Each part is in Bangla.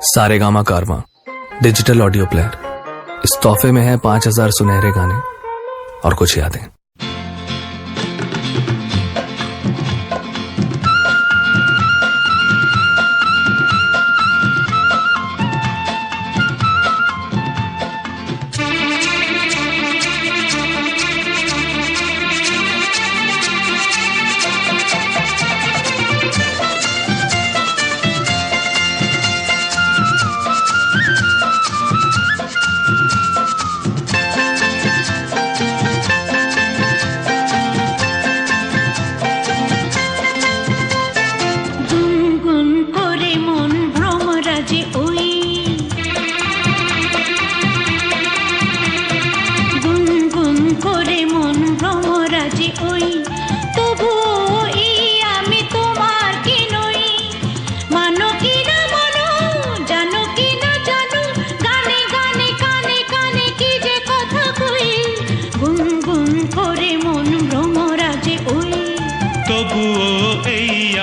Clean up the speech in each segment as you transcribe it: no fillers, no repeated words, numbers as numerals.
सारेगामा कारवां डिजिटल ऑडियो प्लेयर। इस तोहफे में है 5000 सुनहरे गाने और कुछ यादें।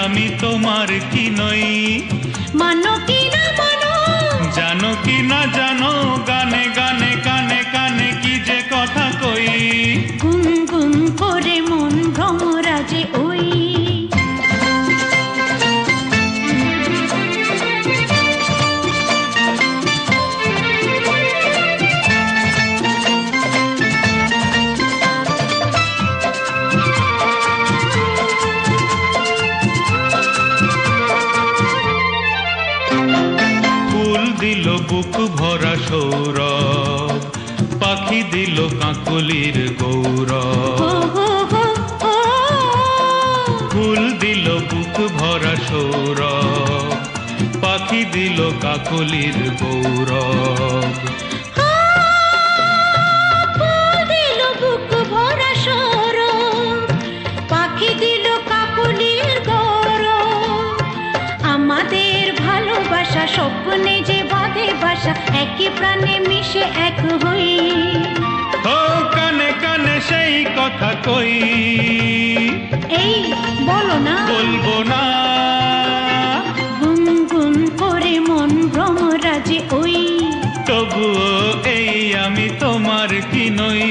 আমি তোমার কি নই, মানো কি না মানো, জানো কি না জানো, গানে গানে কানে কানে কি যে কথা কই, গুনগুন করে মন ভ্রমরাজে ওই। দিল বুক ভরা সৌরভ, পাখি দিল কাকলির গৌরব। ফুল দিল বুক ভরা সৌরভ, পাখি দিল কাকলির গৌরব। দিল বুক ভরা সৌরভ, পাখি দিল কাকলির গৌরব। আমাদের ভালোবাসা স্বপ্নে যে বাঁধে বাসা, একই প্রাণে মিশে এক হই। ও কানে কানে সেই কথা কই, এই বলো না বলবো না, গুনগুন করে মন ভ্রমরাজে ওই। তবুও এই আমি তোমার কি নই,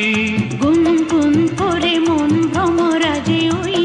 গুনগুন করে মন ভ্রমরাজে ওই।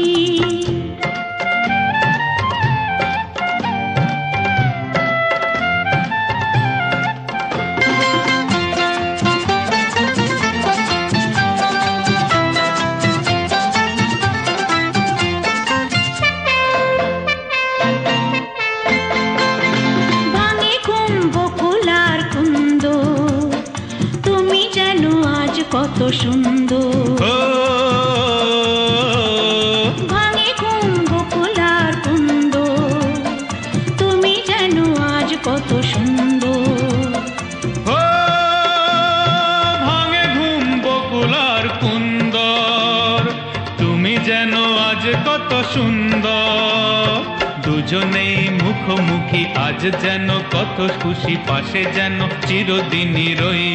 কত সুন্দর ভাঙে কুম্ভ কোলার কুন্দ, তুমি যেন আজ কত সুন্দর। ভাঙে ঘুম বকুলার কুন্দর, তুমি যেন আজ কত সুন্দর। দুজনেই মুখোমুখি আজ যেন কত খুশি, পাশে যেন চিরদিনই রই।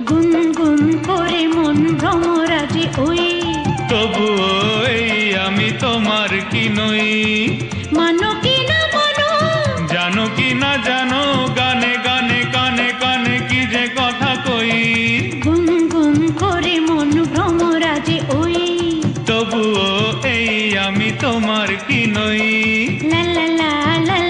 গুনগুন করে মন ভ্রমরাজে ওই। তবুও এই আমি তোমার কি নই, মানো কি না মানো, জানো কি না জানো, গানে গানে কানে কানে কি যে কথা কই, গুনগুন করে মন ভ্রমরাজে ওই। তবুও এই আমি তোমার কি নই। লা লা লা লা।